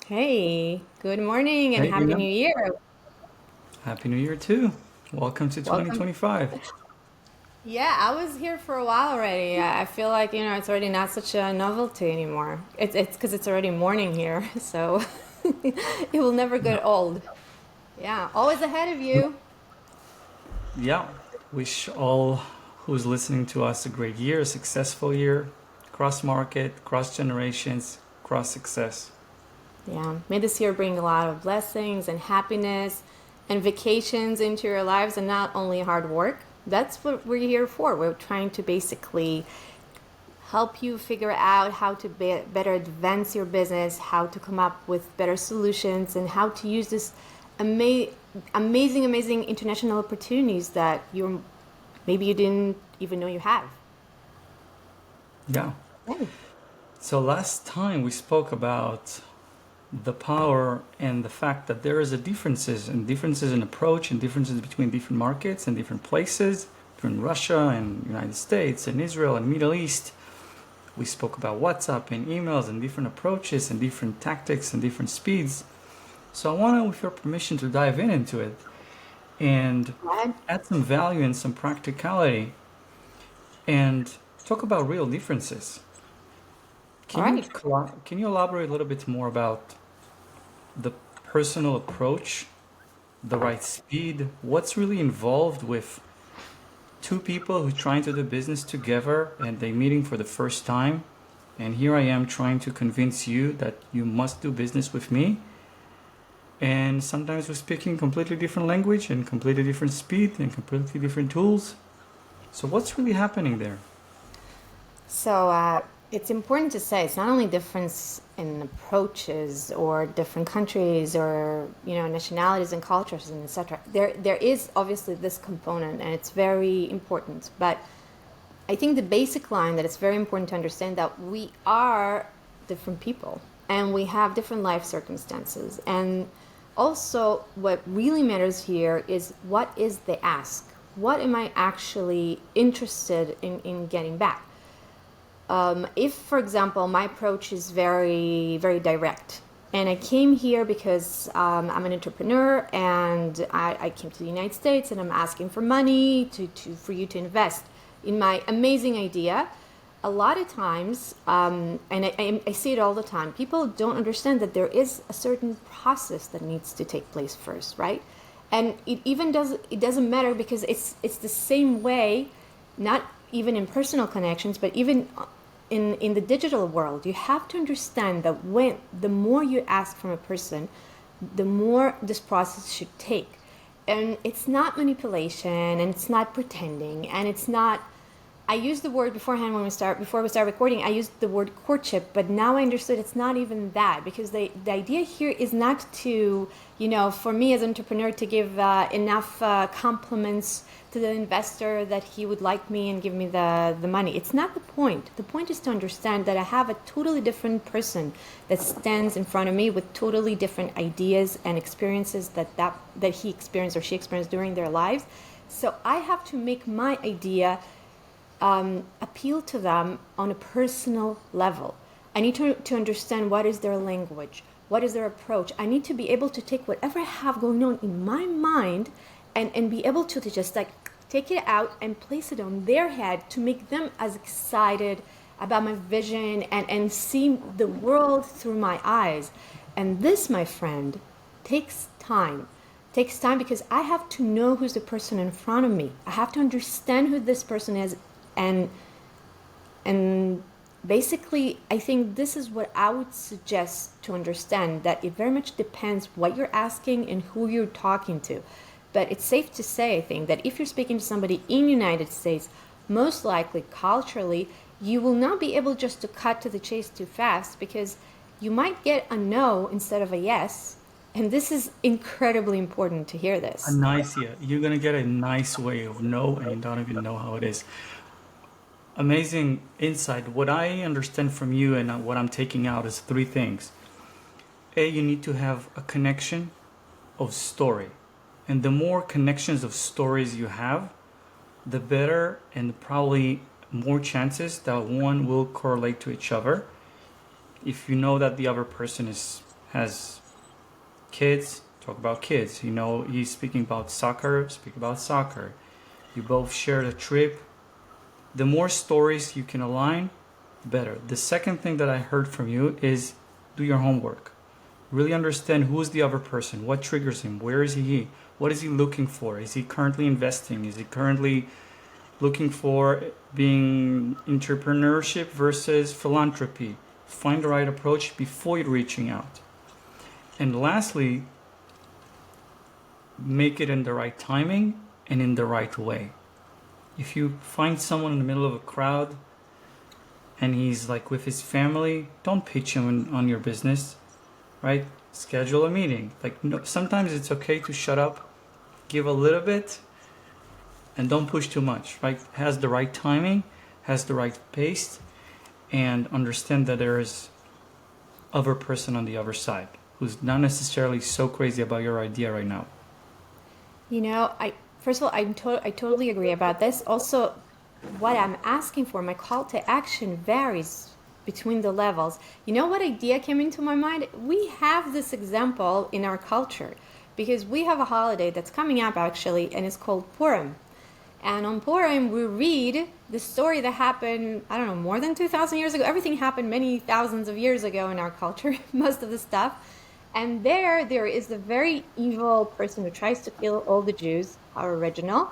Hey, good morning and Hey, Happy Dina. New Year. Happy New Year too. Welcome to Welcome. 2025. Yeah, I was here for a while already. I feel like, it's already not such a novelty anymore. It's because it's already morning here, so it will never Yeah. get old. Yeah, always ahead of you. Yeah. Wish all who's listening to us a great year, a successful year, cross market, cross generations, cross success. Yeah, may this year bring a lot of blessings and happiness and vacations into your lives and not only hard work. That's what we're here for. We're trying to basically help you figure out how to better advance your business, how to come up with better solutions, and how to use this ama- amazing international opportunities that you maybe you didn't even know you have. Yeah. Right. So last time we spoke about the power and the fact that there is a differences in approach and differences between different markets and different places, between Russia and United States and Israel and Middle East. We spoke about WhatsApp and emails and different approaches and different tactics and different speeds. So I want to, with your permission, to dive into it and Right. add some value and some practicality and talk about real differences. All Can you right. can you elaborate a little bit more about the personal approach, the right speed, what's really involved with two people who are trying to do business together and they meeting for the first time, and here I am trying to convince you that you must do business with me, and sometimes we're speaking completely different language and completely different speed and completely different tools. So what's really happening there? So it's important to say it's not only difference in approaches or different countries or nationalities and cultures and etc. There is obviously this component and it's very important, but I think the basic line that it's very important to understand that we are different people and we have different life circumstances. And also, what really matters here is what is the ask? What am I actually interested in getting back? If, for example, my approach is very direct, and I came here because I'm an entrepreneur and I came to the United States and I'm asking for money for you to invest in my amazing idea. A lot of times, and I see it all the time, people don't understand that there is a certain process that needs to take place first, right? And it doesn't matter because it's the same way, not even in personal connections, but even in the digital world. You have to understand that when the more you ask from a person, the more this process should take. And it's not manipulation and it's not pretending and it's not, I used the word beforehand before we start recording. I used the word courtship, but now I understood it's not even that, because the idea here is not to, for me as an entrepreneur to give enough compliments to the investor that he would like me and give me the money. It's not the point. The point is to understand that I have a totally different person that stands in front of me with totally different ideas and experiences that he experienced or she experienced during their lives. So I have to make my idea appeal to them on a personal level. I need to understand what is their language, what is their approach. I need to be able to take whatever I have going on in my mind and be able to just like take it out and place it on their head to make them as excited about my vision and see the world through my eyes. And this, my friend, takes time. Takes time because I have to know who's the person in front of me. I have to understand who this person is, and and basically I think this is what I would suggest, to understand that it very much depends what you're asking and who you're talking to. But it's safe to say, I think, that if you're speaking to somebody in the United States, most likely culturally you will not be able just to cut to the chase too fast, because you might get a no instead of a yes. And this is incredibly important to hear A this. nice, yeah, you're gonna get a nice way of no, and you don't even know how it is. Amazing insight. What I understand from you and what I'm taking out is three things. A, you need to have a connection of story. And the more connections of stories you have, the better and probably more chances that one will correlate to each other. If you know that the other person is has kids, talk about kids. You know, he's speaking about soccer, speak about soccer. You both shared a trip. The more stories you can align, the better. The second thing that I heard from you is do your homework. Really understand who's the other person, what triggers him, where is he, what is he looking for? Is he currently investing? Is he currently looking for being entrepreneurship versus philanthropy? Find the right approach before you're reaching out. And lastly, make it in the right timing and in the right way. If you find someone in the middle of a crowd and he's like with his family, don't pitch him on your business, right? Schedule a meeting. Like, no, sometimes it's okay to shut up, give a little bit, and don't push too much, right? Has the right timing, has the right pace, and understand that there is other person on the other side who's not necessarily so crazy about your idea right now. You know, first of all, I totally agree about this. Also, what I'm asking for, my call to action varies between the levels. You know what idea came into my mind? We have this example in our culture because we have a holiday that's coming up actually, and it's called Purim. And on Purim, we read the story that happened, I don't know, more than 2,000 years ago. Everything happened many thousands of years ago in our culture, most of the stuff. And there is a very evil person who tries to kill all the Jews, our original.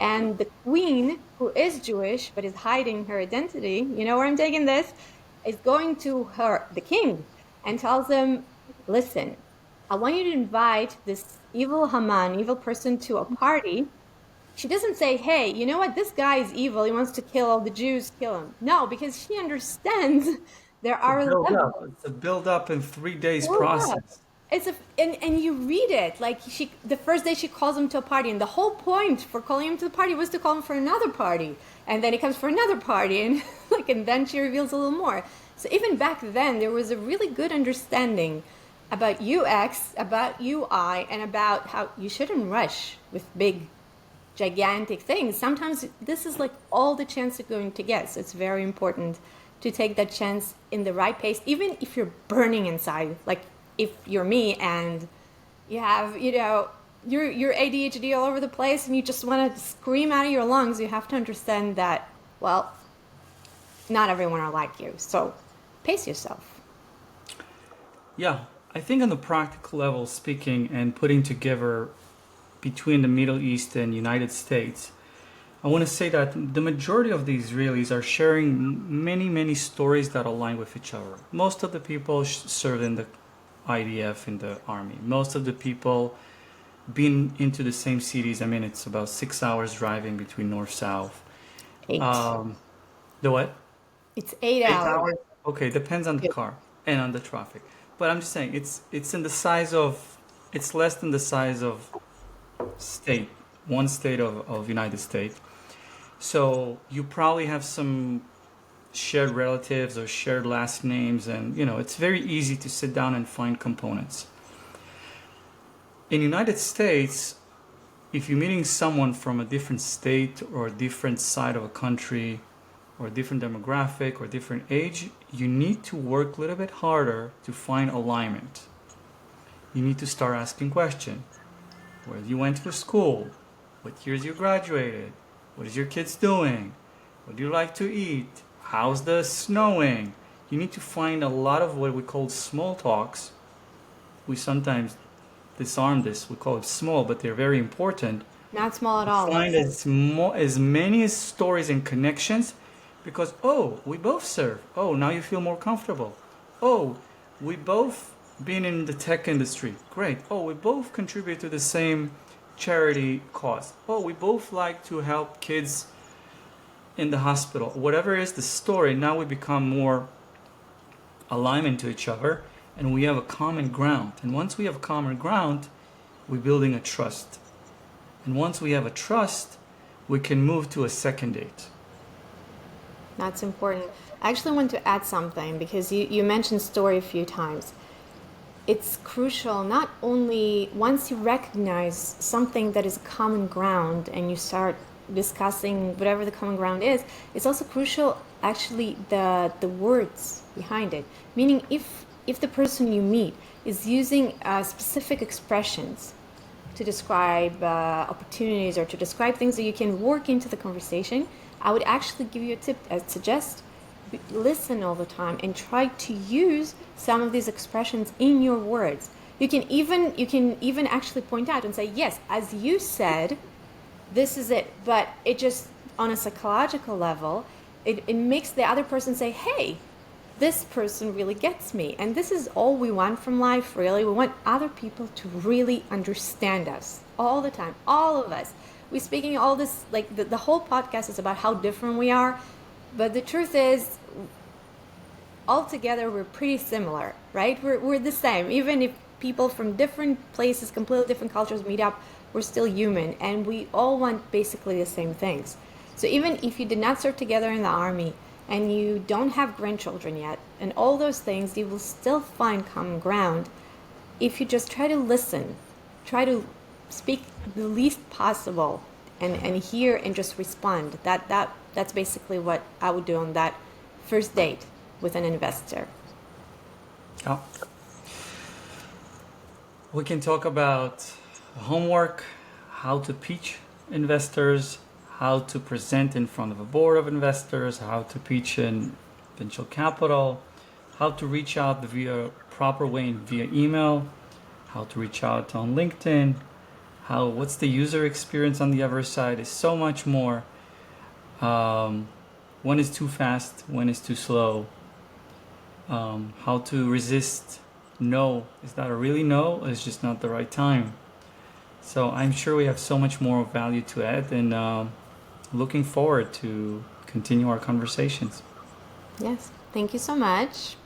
And the queen, who is Jewish but is hiding her identity, you know where I'm taking this, is going to the king, and tells him, listen, I want you to invite this evil Haman, evil person, to a party. She doesn't say, hey, you know what, this guy is evil, he wants to kill all the Jews, kill him. No, because she understands there are levels. It's a build up in 3 days process. And you read it like the first day she calls him to a party, and the whole point for calling him to the party was to call him for another party, and then he comes for another party, and and then she reveals a little more. So even back then there was a really good understanding about UX, about UI, and about how you shouldn't rush with big gigantic things. Sometimes this is like all the chance you're going to get, so it's very important to take that chance in the right pace, even if you're burning inside. Like if you're me and you have, you're ADHD all over the place and you just want to scream out of your lungs, you have to understand that, well, not everyone are like you. So pace yourself. Yeah, I think on the practical level, speaking and putting together between the Middle East and United States, I want to say that the majority of the Israelis are sharing many, many stories that align with each other. Most of the people served in the IDF, in the army. Most of the people been into the same cities. I mean, it's about 6 hours driving between north-south. 8. The what? It's 8 hours. Okay, depends on the car and on the traffic. But I'm just saying, it's in the size of, it's less than the size of state, one state of United States. So you probably have some shared relatives or shared last names, and it's very easy to sit down and find components. In United States, if you're meeting someone from a different state or a different side of a country or a different demographic or different age, you need to work a little bit harder to find alignment. You need to start asking questions. Where you went to school? What years you graduated? What is your kids doing? What do you like to eat? How's the snowing? You need to find a lot of what we call small talks. We sometimes disarm this. We call it small, but they're very important. Not small at all. Find as many stories and connections, because, oh, we both serve. Oh, now you feel more comfortable. Oh, we both been in the tech industry. Great. Oh, we both contribute to the same charity cause. Oh, we both like to help kids in the hospital. Whatever is the story, now we become more alignment to each other, and we have a common ground. And once we have a common ground, we're building a trust. And once we have a trust, we can move to a second date. That's important. I actually want to add something because you mentioned story a few times. It's crucial not only once you recognize something that is common ground and you start discussing whatever the common ground is, it's also crucial actually the words behind it. Meaning if if the person you meet is using specific expressions to describe opportunities or to describe things that you can work into the conversation, I would actually give you a tip. I'd suggest listen all the time and try to use some of these expressions in your words. You can even actually point out and say, yes, as you said, this is it. But it just, on a psychological level, it makes the other person say, hey, this person really gets me. And this is all we want from life, really. We want other people to really understand us all the time, all of us. We're speaking all this, like the whole podcast is about how different we are. But the truth is, altogether, we're pretty similar, right? We're the same. Even if people from different places, completely different cultures meet up, we're still human. And we all want basically the same things. So even if you did not serve together in the army and you don't have grandchildren yet, and all those things, you will still find common ground if you just try to listen, try to speak the least possible and hear and just respond. That's basically what I would do on that first date with an investor. Yeah. We can talk about homework, how to pitch investors, how to present in front of a board of investors, how to pitch in venture capital, how to reach out via proper way via email, how to reach out on LinkedIn, what's the user experience on the other side. Is so much more. When is too fast, when is too slow, how to resist no. Is that a really no? It's just not the right time. So I'm sure we have so much more value to add, and looking forward to continue our conversations. Yes, thank you so much.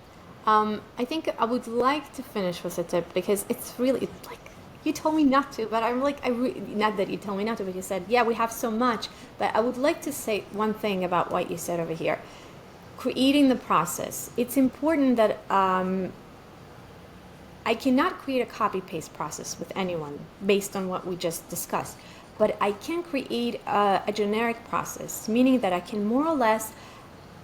I think I would like to finish with a tip, because it's really like you told me not to, but I'm like, not that you told me not to, but you said, yeah, we have so much. But I would like to say one thing about what you said over here. Creating the process. It's important that I cannot create a copy-paste process with anyone based on what we just discussed. But I can create a generic process, meaning that I can more or less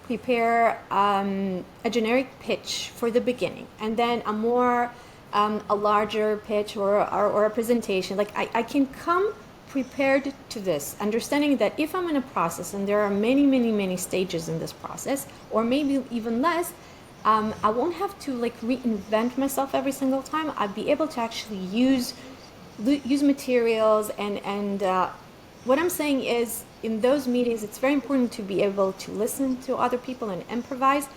prepare a generic pitch for the beginning, and then a larger pitch or a presentation. Like I can come prepared to this, understanding that if I'm in a process and there are many stages in this process, or maybe even less, I won't have to like reinvent myself every single time. I'd be able to actually use materials and what I'm saying is, in those meetings, it's very important to be able to listen to other people and improvise.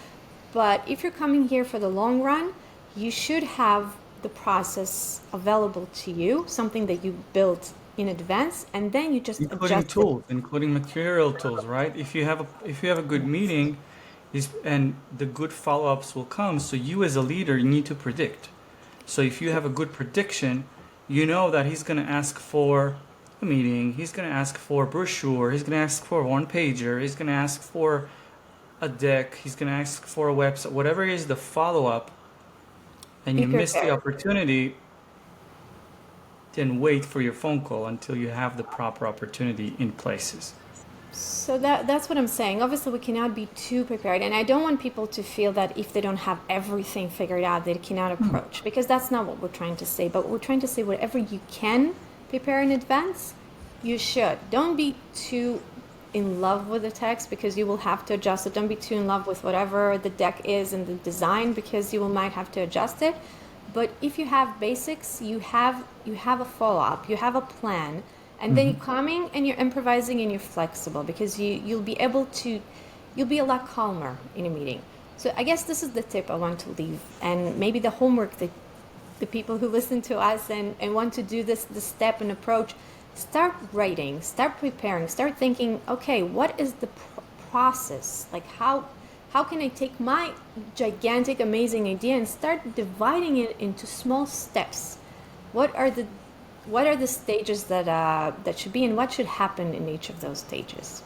But if you're coming here for the long run, you should have the process available to you, something that you built in advance, and then you just including tools, including material tools, right? If you have a good meeting, and the good follow-ups will come. So you as a leader, you need to predict. So if you have a good prediction, you know that he's going to ask for a meeting, he's going to ask for a brochure, he's going to ask for a one-pager, he's going to ask for a deck, he's going to ask for a website, whatever is the follow-up, and you miss the opportunity, then wait for your phone call until you have the proper opportunity in places. So that's what I'm saying. Obviously, we cannot be too prepared. And I don't want people to feel that if they don't have everything figured out, they cannot approach. Because that's not what we're trying to say. But we're trying to say whatever you can prepare in advance, you should. Don't be too in love with the text, because you will have to adjust it. Don't be too in love with whatever the deck is and the design, because you might have to adjust it. But if you have basics, you have a follow-up, you have a plan. And then you're coming and you're improvising and you're flexible, because you'll be a lot calmer in a meeting. So I guess this is the tip I want to leave, and maybe the homework that the people who listen to us and want to do this step and approach, start writing, start preparing, start thinking, okay, what is the process? Like how can I take my gigantic, amazing idea and start dividing it into small steps? What are the stages that should be, and what should happen in each of those stages?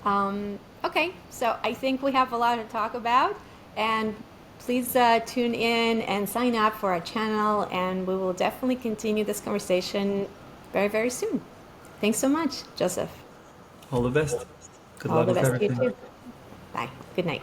Okay, so I think we have a lot to talk about, and please tune in and sign up for our channel, and we will definitely continue this conversation very, very soon. Thanks so much, Josef. All the best. Good luck with everything. All the best to you too. Bye. Good night.